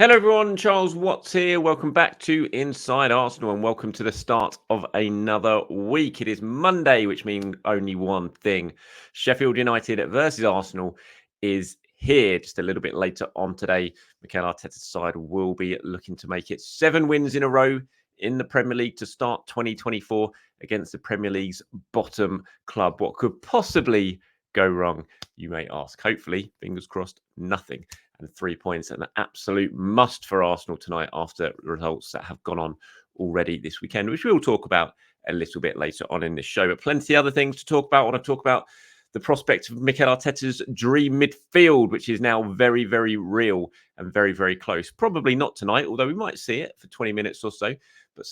Hello, everyone. Charles Watts here. Welcome back to Inside Arsenal and welcome to the start of another week. It is Monday, which means only one thing. Sheffield United versus Arsenal is here just a little bit later on today. Mikel Arteta's side will be looking to make it 7 wins in a row in the Premier League to start 2024 against the Premier League's bottom club. What could possibly go wrong, you may ask? Hopefully, fingers crossed, nothing. And 3 points, an absolute must for Arsenal tonight after results that have gone on already this weekend, which we'll talk about a little bit later on in the show. But plenty of other things to talk about. I want to talk about the prospect of Mikel Arteta's dream midfield, which is now very, very real and very, very close. Probably not tonight, although we might see it for 20 minutes or so. But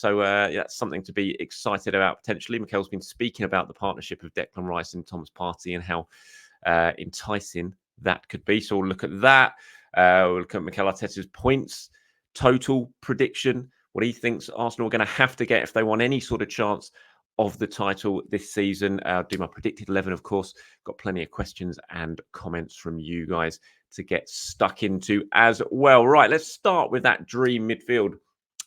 that's something to be excited about potentially. Mikel's been speaking about the partnership of Declan Rice and Thomas Partey and how enticing that could be. So we'll look at that. We'll look at Mikel Arteta's points total prediction, what he thinks Arsenal are going to have to get if they want any sort of chance of the title this season. I'll do my predicted 11, of course. Got plenty of questions and comments from you guys to get stuck into as well. Right, let's start with that dream midfield,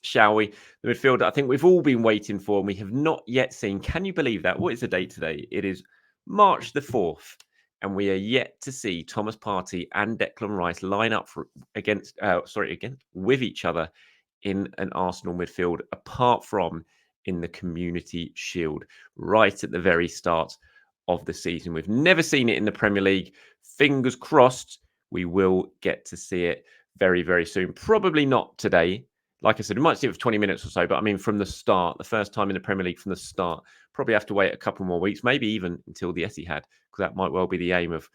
shall we? The midfield I think we've all been waiting for and we have not yet seen. Can you believe that? What is the date today? It is March the 4th. And we are yet to see Thomas Partey and Declan Rice line up with each other in an Arsenal midfield, apart from in the Community Shield, right at the very start of the season. We've never seen it in the Premier League. Fingers crossed, we will get to see it very, very soon. Probably not today. Like I said, we might see it for 20 minutes or so, but I mean, from the start, the first time in the Premier League from the start, probably have to wait a couple more weeks, maybe even until the Etihad, because that might well be the aim of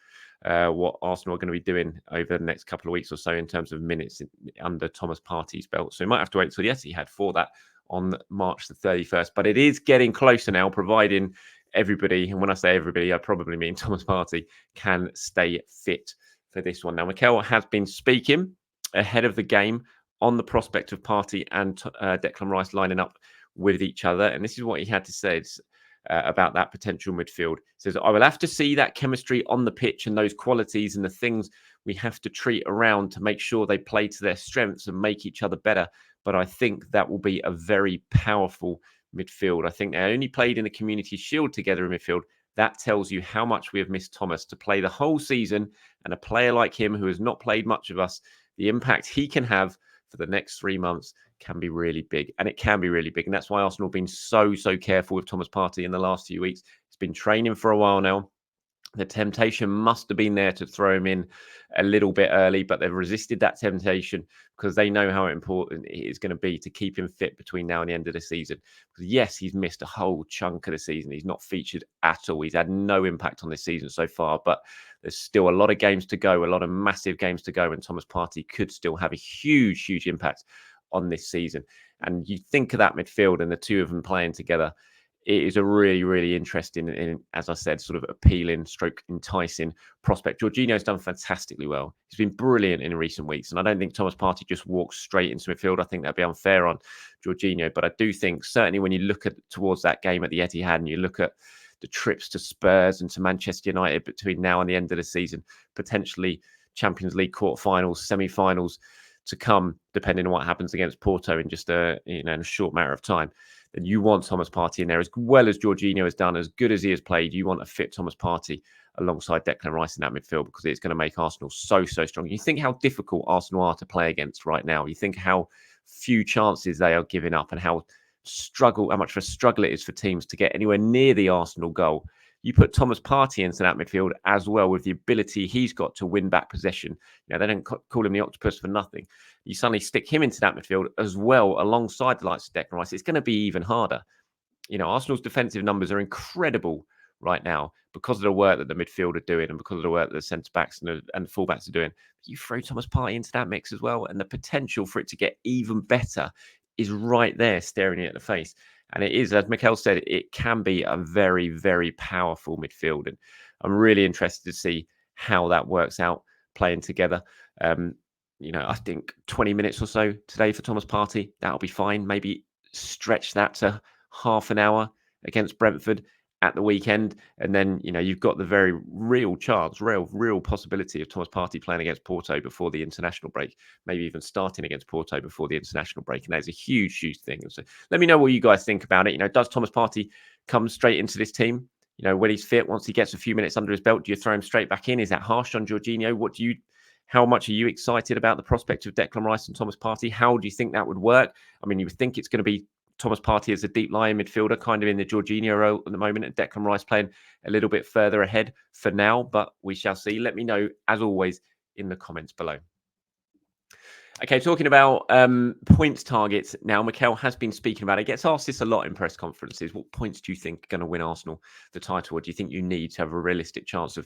what Arsenal are going to be doing over the next couple of weeks or so in terms of minutes under Thomas Partey's belt. So we might have to wait until the Etihad for that on March the 31st. But it is getting closer now, providing everybody, and when I say everybody, I probably mean Thomas Partey, can stay fit for this one. Now, Mikel has been speaking ahead of the game on the prospect of Partey and Declan Rice lining up with each other. And this is what he had to say about that potential midfield. He says, I will have to see that chemistry on the pitch and those qualities and the things we have to treat around to make sure they play to their strengths and make each other better. But I think that will be a very powerful midfield. I think they only played in the Community Shield together in midfield. That tells you how much we have missed Thomas to play the whole season, and a player like him who has not played much of us, the impact he can have for the next 3 months can be really big. And it can be really big. And that's why Arsenal have been so careful with Thomas Partey in the last few weeks. He's been training for a while now. The temptation must have been there to throw him in a little bit early, but they've resisted that temptation because they know how important it is going to be to keep him fit between now and the end of the season. Because yes, he's missed a whole chunk of the season. He's not featured at all. He's had no impact on this season so far, but there's still a lot of games to go, a lot of massive games to go, and Thomas Partey could still have a huge impact on this season. And you think of that midfield and the two of them playing together, it is a really interesting and, as I said, sort of appealing stroke enticing prospect. Jorginho's done fantastically well. He's been brilliant in recent weeks. And I don't think Thomas Partey just walks straight into midfield. I think that'd be unfair on Jorginho. But I do think certainly when you look at towards that game at the Etihad and you look at the trips to Spurs and to Manchester United between now and the end of the season, potentially Champions League quarterfinals, semi-finals to come, depending on what happens against Porto in just in a short matter of time, then you want Thomas Partey in there as well as Jorginho has done, as good as he has played. You want a fit Thomas Partey alongside Declan Rice in that midfield because it's going to make Arsenal so strong. You think how difficult Arsenal are to play against right now. You think how few chances they are giving up and how much of a struggle it is for teams to get anywhere near the Arsenal goal. You put Thomas Partey into that midfield as well with the ability he's got to win back possession. You know, they don't call him the octopus for nothing. You suddenly stick him into that midfield as well alongside the likes of Declan Rice. It's going to be even harder. You know, Arsenal's defensive numbers are incredible right now because of the work that the midfield are doing and because of the work that the centre-backs and the full-backs are doing. You throw Thomas Partey into that mix as well, and the potential for it to get even better is right there staring you at the face. And it is, as Mikel said, it can be a very powerful midfield. And I'm really interested to see how that works out playing together. You know, I think 20 minutes or so today for Thomas Partey, that'll be fine. Maybe stretch that to half an hour against Brentford at the weekend, and then you've got the very real chance, real possibility of Thomas Partey playing against Porto before the international break, maybe even starting against Porto before the international break, and that's a huge thing. So let me know what you guys think about it. Does Thomas Partey come straight into this team? When he's fit, once he gets a few minutes under his belt, do you throw him straight back in? Is that harsh on Jorginho? How much are you excited about the prospect of Declan Rice and Thomas Partey? How do you think that would work? I mean, you would think it's going to be Thomas Partey as a deep lying midfielder, kind of in the Jorginho role at the moment, and Declan Rice playing a little bit further ahead for now, but we shall see. Let me know, as always, in the comments below. Okay, talking about points targets now, Mikel has been speaking about it. He gets asked this a lot in press conferences. What points do you think are going to win Arsenal the title? Or do you think you need to have a realistic chance of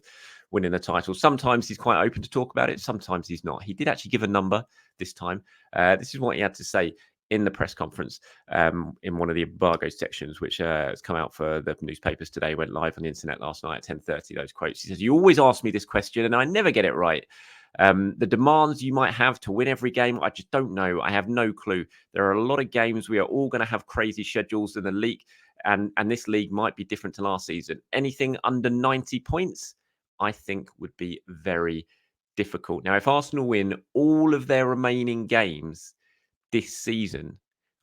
winning the title? Sometimes he's quite open to talk about it. Sometimes he's not. He did actually give a number this time. This is what he had to say in the press conference in one of the embargo sections, which has come out for the newspapers today, went live on the internet last night at 10:30, those quotes. He says, "You always ask me this question and I never get it right. The demands you might have to win every game, I just don't know. I have no clue. There are a lot of games. We are all going to have crazy schedules in the league, and this league might be different to last season. Anything under 90 points, I think, would be very difficult." Now, if Arsenal win all of their remaining games this season,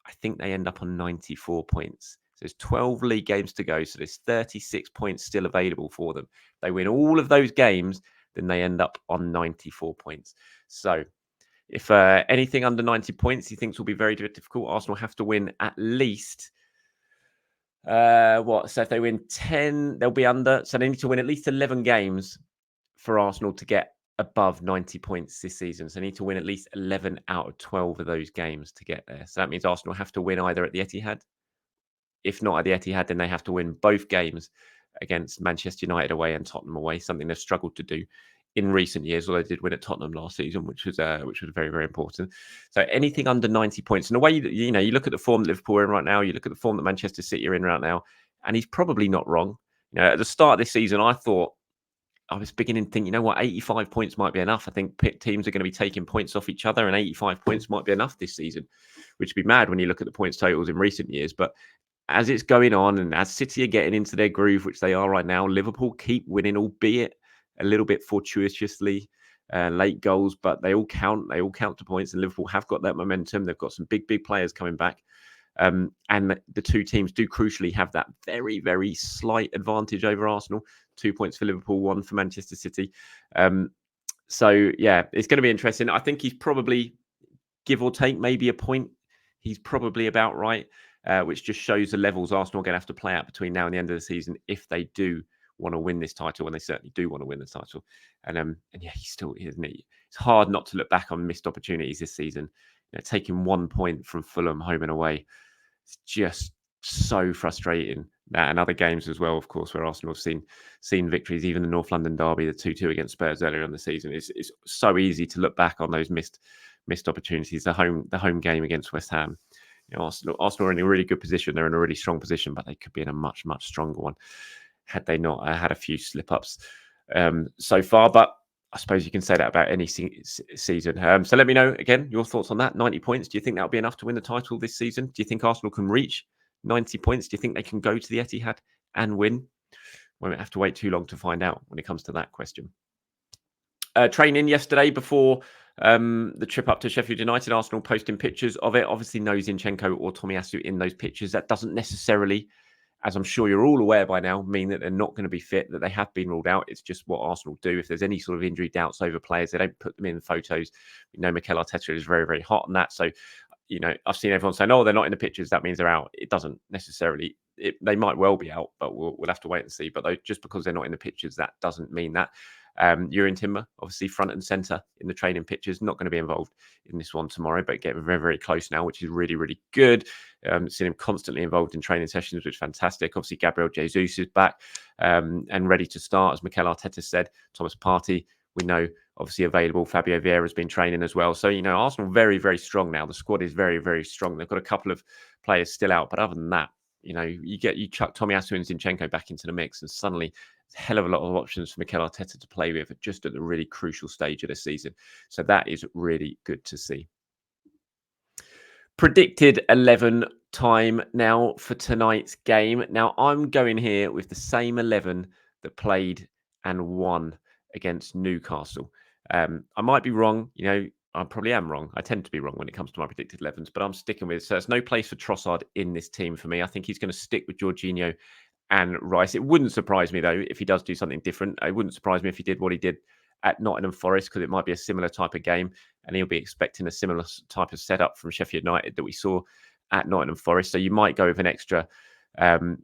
I think they end up on 94 points. So there's 12 league games to go. So there's 36 points still available for them. If they win all of those games, then they end up on 94 points. So if anything under 90 points he thinks will be very difficult, Arsenal have to win at least So if they win 10, they'll be under. So they need to win at least 11 games for Arsenal to get above 90 points this season. So they need to win at least 11 out of 12 of those games to get there. So that means Arsenal have to win either at the Etihad. If not at the Etihad, then they have to win both games against Manchester United away and Tottenham away, something they've struggled to do in recent years, although they did win at Tottenham last season, which was very important. So anything under 90 points. And the way you look at the form that Liverpool are in right now, you look at the form that Manchester City are in right now, and he's probably not wrong. At the start of this season, I was beginning to think, 85 points might be enough. I think teams are going to be taking points off each other, and 85 points might be enough this season, which would be mad when you look at the points totals in recent years. But as it's going on, and as City are getting into their groove, which they are right now, Liverpool keep winning, albeit a little bit fortuitously, late goals, but they all count. They all count to points, and Liverpool have got that momentum. They've got some big players coming back. And the two teams do crucially have that very slight advantage over Arsenal. 2 points for Liverpool, 1 for Manchester City. So, yeah, it's going to be interesting. I think he's probably, give or take, maybe a point. He's probably about right, which just shows the levels Arsenal are going to have to play out between now and the end of the season if they do want to win this title, and they certainly do want to win the title. And yeah, he still, isn't it? It's hard not to look back on missed opportunities this season. Taking 1 point from Fulham home and away, it's just so frustrating. That and other games as well, of course, where Arsenal have seen victories, even the North London derby, the 2-2 against Spurs earlier in the season. It's so easy to look back on those missed opportunities. The home game against West Ham. Arsenal are in a really good position. They're in a really strong position, but they could be in a much stronger one had they not had a few slip-ups so far. But I suppose you can say that about any season. So let me know, again, your thoughts on that. 90 points. Do you think that'll be enough to win the title this season? Do you think Arsenal can reach 90 points? Do you think they can go to the Etihad and win? We won't have to wait too long to find out when it comes to that question. Training yesterday before the trip up to Sheffield United, Arsenal posting pictures of it. Obviously, no Zinchenko or Tomiyasu in those pictures. That doesn't necessarily, as I'm sure you're all aware by now, mean that they're not going to be fit, that they have been ruled out. It's just what Arsenal do. If there's any sort of injury doubts over players, they don't put them in photos. We know Mikel Arteta is very hot on that. So, I've seen everyone saying, "Oh, they're not in the pictures. That means they're out." It doesn't necessarily. They might well be out, but we'll have to wait and see. But just because they're not in the pictures, that doesn't mean that. Jurien Timber, obviously front and centre in the training pictures, not going to be involved in this one tomorrow, but getting very close now, which is really good. Seen him constantly involved in training sessions, which is fantastic. Obviously, Gabriel Jesus is back and ready to start, as Mikel Arteta said. Thomas Partey, we know, obviously available. Fabio Vieira has been training as well. So, Arsenal very strong now. The squad is very strong. They've got a couple of players still out, but other than that, you chuck Tomiyasu and Zinchenko back into the mix, and suddenly a hell of a lot of options for Mikel Arteta to play with just at the really crucial stage of the season. So that is really good to see. Predicted 11 time now for tonight's game. Now, I'm going here with the same 11 that played and won against Newcastle. I might be wrong. I probably am wrong. I tend to be wrong when it comes to my predicted 11s, but I'm sticking with it. So there's no place for Trossard in this team for me. I think he's going to stick with Jorginho and Rice. It wouldn't surprise me, though, if he does do something different. It wouldn't surprise me if he did what he did at Nottingham Forest, because it might be a similar type of game and he'll be expecting a similar type of setup from Sheffield United that we saw at Nottingham Forest. So you might go with an extra,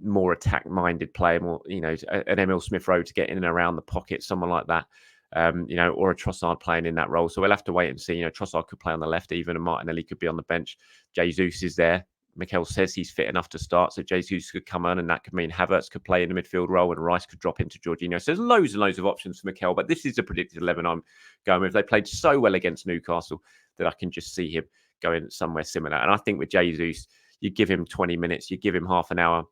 more attack-minded player, more, an Emil Smith-Rowe to get in and around the pocket, someone like that, or a Trossard playing in that role. So we'll have to wait and see. Trossard could play on the left even, and Martinelli could be on the bench. Jesus is there. Mikel says he's fit enough to start, so Jesus could come on, and that could mean Havertz could play in the midfield role and Rice could drop into Jorginho. So there's loads and loads of options for Mikel, but this is a predicted 11 I'm going with. They played so well against Newcastle that I can just see him going somewhere similar. And I think with Jesus, you give him 20 minutes, you give him half an hour,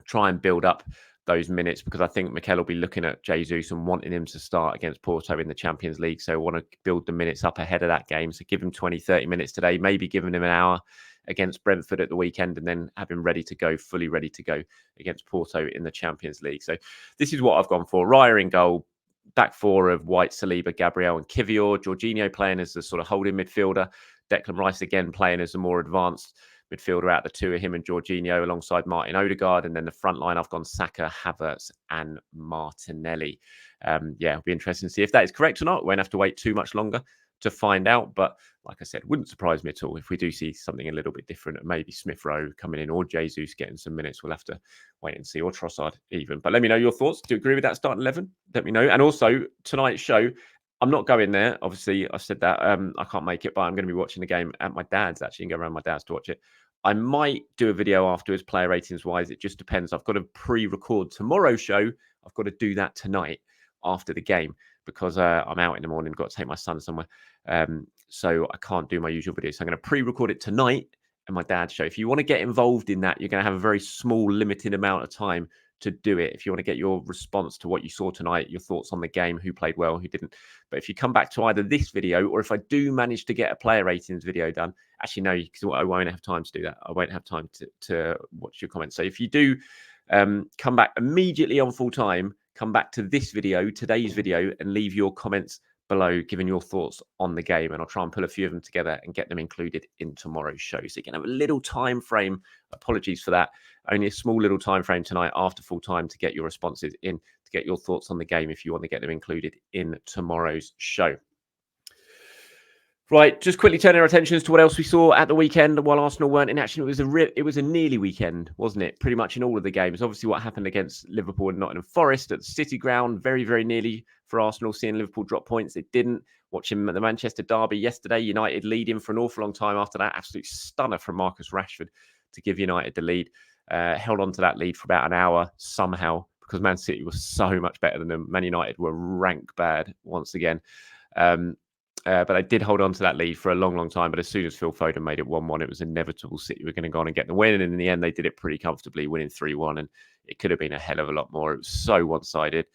try and build up those minutes, because I think Mikel will be looking at Jesus and wanting him to start against Porto in the Champions League. So I want to build the minutes up ahead of that game. So give him 20, 30 minutes today, maybe giving him an hour against Brentford at the weekend, and then have him ready to go, fully ready to go against Porto in the Champions League. So this is what I've gone for. Raya in goal, back four of White, Saliba, Gabriel and Kivior. Jorginho playing as the sort of holding midfielder. Declan Rice again playing as a more advanced midfielder out the two of him and Jorginho alongside Martin Odegaard. And then the front line, I've gone Saka, Havertz and Martinelli. It'll be interesting to see if that is correct or not. We won't have to wait too much longer to find out. But like I said, wouldn't surprise me at all if we do see something a little bit different. Maybe Smith-Rowe coming in, or Jesus getting some minutes. We'll have to wait and see, or Trossard even. But let me know your thoughts. Do you agree with that starting 11? Let me know. And also, tonight's show, I'm not going there. Obviously, I said that. I can't make it, but I'm going to be watching the game at my dad's, actually, and go around my dad's to watch it. I might do a video afterwards, player ratings wise. It just depends. I've got to pre-record tomorrow's show. I've got to do that tonight after the game, because I'm out in the morning, got to take my son somewhere. So I can't do my usual video. So I'm going to pre-record it tonight at my dad's show. If you want to get involved in that, you're going to have a very small, limited amount of time to do it. If you want to get your response to what you saw tonight, your thoughts on the game, who played well, who didn't. But if you come back to either this video, or if I do manage to get a player ratings video done, actually, no, because I won't have time to do that. I won't have time to watch your comments. So if you do come back immediately on full time, come back to this video, today's video, and leave your comments below, giving your thoughts on the game, and I'll try and pull a few of them together and get them included in tomorrow's show. So you can have a little time frame. Apologies for that. Only a small little time frame tonight after full time to get your responses in, to get your thoughts on the game if you want to get them included in tomorrow's show. Right, just quickly turning our attentions to what else we saw at the weekend while Arsenal weren't in action. It was a nearly weekend, wasn't it? Pretty much in all of the games. Obviously, what happened against Liverpool and Nottingham Forest at the City Ground, very, very nearly for Arsenal, seeing Liverpool drop points. They didn't. Watching the Manchester derby yesterday, United leading for an awful long time after that absolute stunner from Marcus Rashford to give United the lead. Held on to that lead for about an hour somehow, because Man City was so much better than them. Man United were rank bad once again. But they did hold on to that lead for a long, long time. But as soon as Phil Foden made it 1-1, it was inevitable City were going to go on and get the win. And in the end, they did it pretty comfortably, winning 3-1. And it could have been a hell of a lot more. It was so one-sided.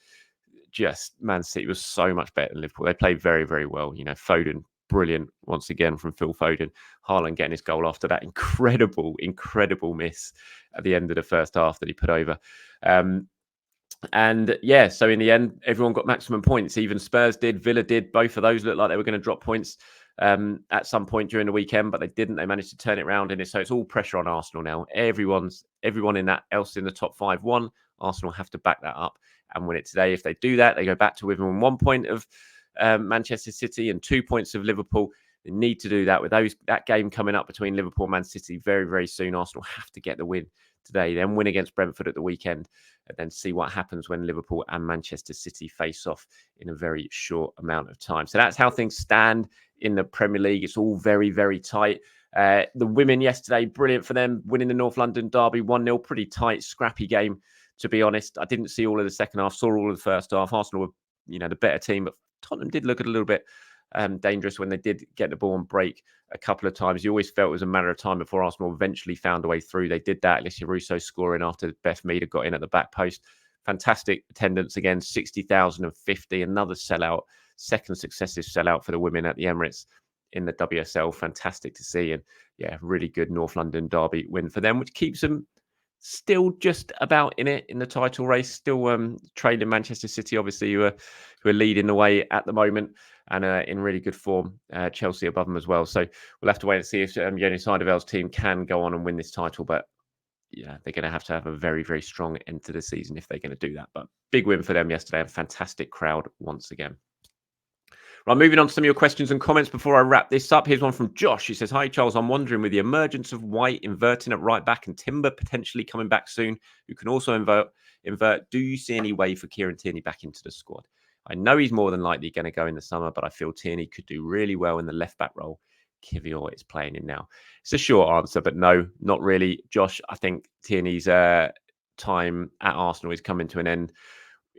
Just Man City was so much better than Liverpool. They played very, very well. Foden, brilliant once again from Phil Foden. Haaland getting his goal after that incredible miss at the end of the first half that he put over. So in the end, everyone got maximum points. Even Spurs did, Villa did. Both of those looked like they were going to drop points at some point during the weekend, but they didn't. They managed to turn it around, and so it's all pressure on Arsenal now. Everyone in that else in the top 5 won. Arsenal have to back that up and win it today. If they do that, they go back to within 1 point of Manchester City and 2 points of Liverpool. They need to do that with that game coming up between Liverpool and Man City very, very soon. Arsenal have to get the win today, then win against Brentford at the weekend, and then see what happens when Liverpool and Manchester City face off in a very short amount of time. So that's how things stand in the Premier League. It's all very, very tight. The women yesterday, brilliant for them, winning the North London derby 1-0. Pretty tight, scrappy game, to be honest. I didn't see all of the second half, saw all of the first half. Arsenal were, the better team, but Tottenham did look a little bit dangerous when they did get the ball and break a couple of times. You always felt it was a matter of time before Arsenal eventually found a way through. They did that. Alicia Russo scoring after Beth Meader got in at the back post. Fantastic attendance again, 60,050, another sellout, second successive sellout for the women at the Emirates in the WSL. Fantastic to see. And yeah, really good North London derby win for them, which keeps them still just about in it in the title race. Still trailing Manchester City, obviously, who are leading the way at the moment and in really good form. Chelsea above them as well. So we'll have to wait and see if Yoni Seidervel's team can go on and win this title. But yeah, they're going to have a very, very strong end to the season if they're going to do that. But big win for them yesterday. A fantastic crowd once again. Right, moving on to some of your questions and comments before I wrap this up. Here's one from Josh. He says, "Hi, Charles. I'm wondering, with the emergence of White inverting at right back and Timber potentially coming back soon, who can also invert, do you see any way for Kieran Tierney back into the squad? I know he's more than likely going to go in the summer, but I feel Tierney could do really well in the left-back role Kivior is playing in now." It's a short answer, but no, not really. Josh, I think Tierney's time at Arsenal is coming to an end.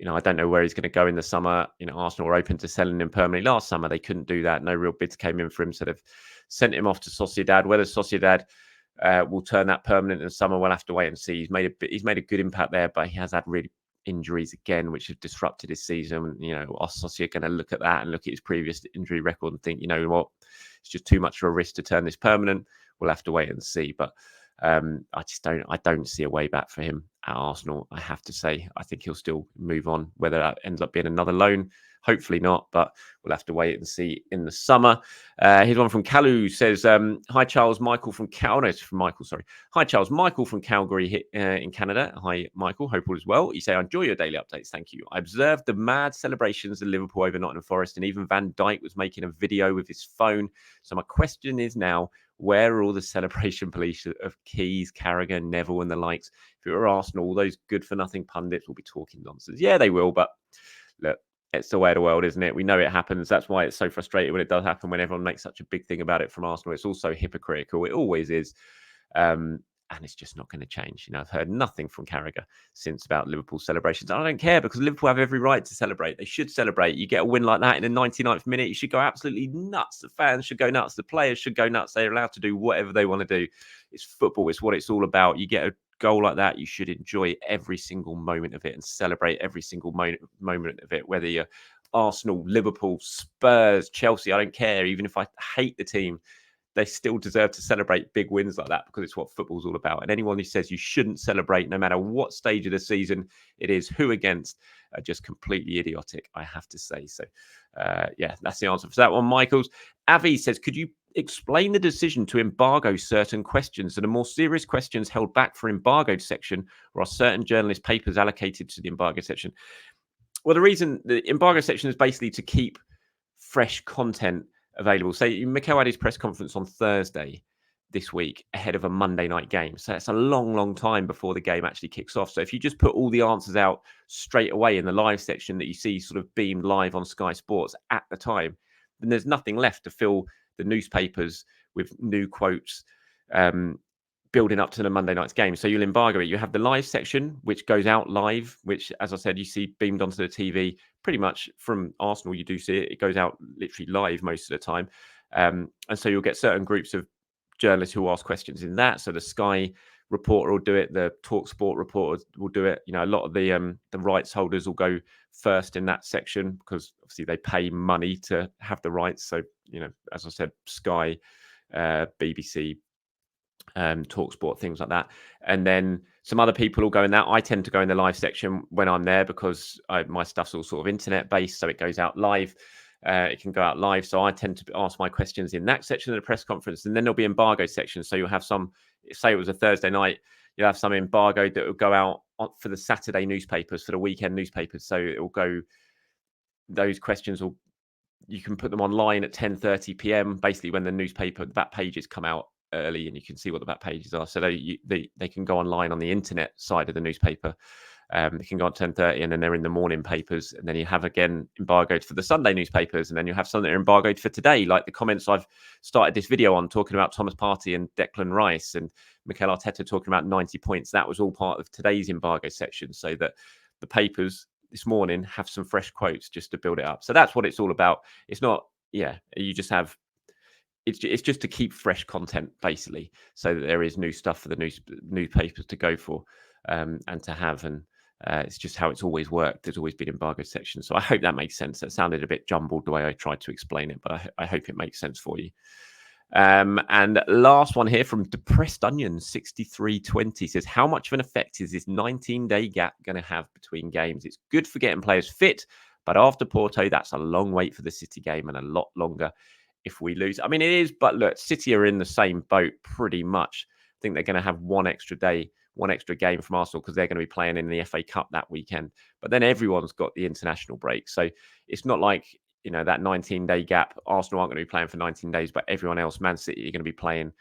I don't know where he's going to go in the summer. Arsenal were open to selling him permanently last summer. They couldn't do that. No real bids came in for him, so they've sent him off to Sociedad. Whether Sociedad will turn that permanent in the summer, we'll have to wait and see. He's made a good impact there, but he has had really injuries again, which have disrupted his season. Are Sociedad going to look at that and look at his previous injury record and think, you know what, it's just too much of a risk to turn this permanent? We'll have to wait and see. But I don't see a way back for him at Arsenal. I have to say, I think he'll still move on. Whether that ends up being another loan, hopefully not, but we'll have to wait and see in the summer. Here's one from Kalu. Says, "Hi Charles, Michael from Hi Charles, Michael from Calgary in Canada. Hi Michael, hope all is well. You say, I enjoy your daily updates. Thank you. I observed the mad celebrations of Liverpool over Nottingham Forest, and even Van Dijk was making a video with his phone. So my question is now, where are all the celebration police of Keys, Carragher, Neville, and the likes? If it were Arsenal, all those good-for-nothing pundits will be talking nonsense." Yeah, they will, but look, it's the way of the world, isn't it? We know it happens. That's why it's so frustrating when it does happen, when everyone makes such a big thing about it from Arsenal. It's also hypocritical. It always is. And it's just not going to change. I've heard nothing from Carragher since about Liverpool celebrations. I don't care, because Liverpool have every right to celebrate. They should celebrate. You get a win like that in the 99th minute, you should go absolutely nuts. The fans should go nuts. The players should go nuts. They're allowed to do whatever they want to do. It's football. It's what it's all about. You get a goal like that, you should enjoy every single moment of it and celebrate every single moment of it, whether you're Arsenal, Liverpool, Spurs, Chelsea. I don't care. Even if I hate the team, they still deserve to celebrate big wins like that, because it's what football's all about. And anyone who says you shouldn't celebrate, no matter what stage of the season it is, who against, are just completely idiotic, I have to say. So, yeah, that's the answer for that one. Michaels. Avi says, "Could you explain the decision to embargo certain questions? Are the more serious questions held back for embargoed section, or are certain journalist papers allocated to the embargo section?" Well, the reason the embargo section is basically to keep fresh content available. So Mikel had his press conference on Thursday this week ahead of a Monday night game. So it's a long, long time before the game actually kicks off. So if you just put all the answers out straight away in the live section that you see sort of beamed live on Sky Sports at the time, then there's nothing left to fill the newspapers with new quotes building up to the Monday night's game. So you'll embargo it. You have the live section, which goes out live, which, as I said, you see beamed onto the TV pretty much from Arsenal. You do see it. It goes out literally live most of the time. And so you'll get certain groups of journalists who ask questions in that. So the Sky reporter will do it. The TalkSport reporter will do it. A lot of the rights holders will go first in that section, because obviously they pay money to have the rights. So, as I said, Sky, BBC, TalkSport, things like that. And then some other people will go in that. I tend to go in the live section when I'm there, because my stuff's all sort of internet based, so it goes out live. It can go out live. So I tend to ask my questions in that section of the press conference. And then there'll be embargo sections. So you'll have some, say it was a Thursday night, you'll have some embargo that will go out for the Saturday newspapers, for the weekend newspapers. So it will go, those questions will, you can put them online at 10:30 p.m. basically when the newspaper back pages come out early, and you can see what the back pages are. So they can go online on the internet side of the newspaper. They can go on 10:30, and then they're in the morning papers, and then you have again embargoed for the Sunday newspapers, and then you have some that are embargoed for today, like the comments I've started this video on, talking about Thomas Partey and Declan Rice and Mikel Arteta talking about 90 points. That was all part of today's embargo section, so that the papers this morning have some fresh quotes just to build it up. So that's what it's all about. It's not, you just have, it's just to keep fresh content, basically, so that there is new stuff for the newspapers to go for and to have. And It's just how it's always worked. There's always been embargo sections. So I hope that makes sense. That sounded a bit jumbled the way I tried to explain it, but I hope it makes sense for you. And last one here from Depressed Onion 6320 says, how much of an effect is this 19-day gap going to have between games? It's good for getting players fit, but after Porto, that's a long wait for the City game and a lot longer if we lose. I mean, it is, but look, City are in the same boat pretty much. I think they're going to have one extra game from Arsenal because they're going to be playing in the FA Cup that weekend. But then everyone's got the international break. So it's not like, that 19-day gap, Arsenal aren't going to be playing for 19 days, but everyone else, Man City, are going to be playing,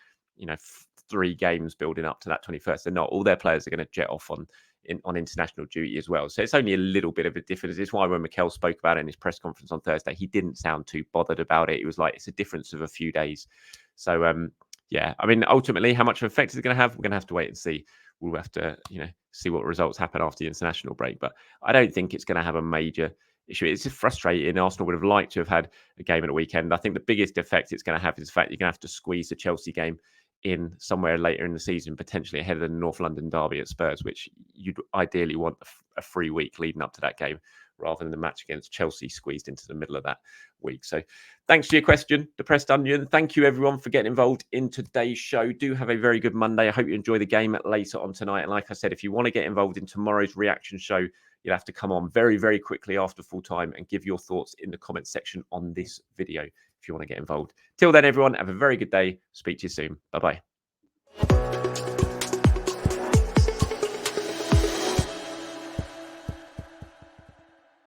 3 games building up to that 21st. They're not. All their players are going to jet off on international duty as well. So it's only a little bit of a difference. It's why when Mikel spoke about it in his press conference on Thursday, he didn't sound too bothered about it. It was like, it's a difference of a few days. So, yeah, I mean, ultimately, how much of an effect is it going to have? We're going to have to wait and see. We'll have to, see what results happen after the international break. But I don't think it's going to have a major issue. It's just frustrating. Arsenal would have liked to have had a game at the weekend. I think the biggest effect it's going to have is the fact you're going to have to squeeze the Chelsea game in somewhere later in the season, potentially ahead of the North London derby at Spurs, which you'd ideally want a free week leading up to that game rather than the match against Chelsea squeezed into the middle of that week. So thanks for your question, Depressed Onion. Thank you, everyone, for getting involved in today's show. Do have a very good Monday. I hope you enjoy the game later on tonight. And like I said, if you want to get involved in tomorrow's reaction show, you'll have to come on very, very quickly after full time and give your thoughts in the comments section on this video if you want to get involved. Till then, everyone, have a very good day. Speak to you soon. Bye-bye.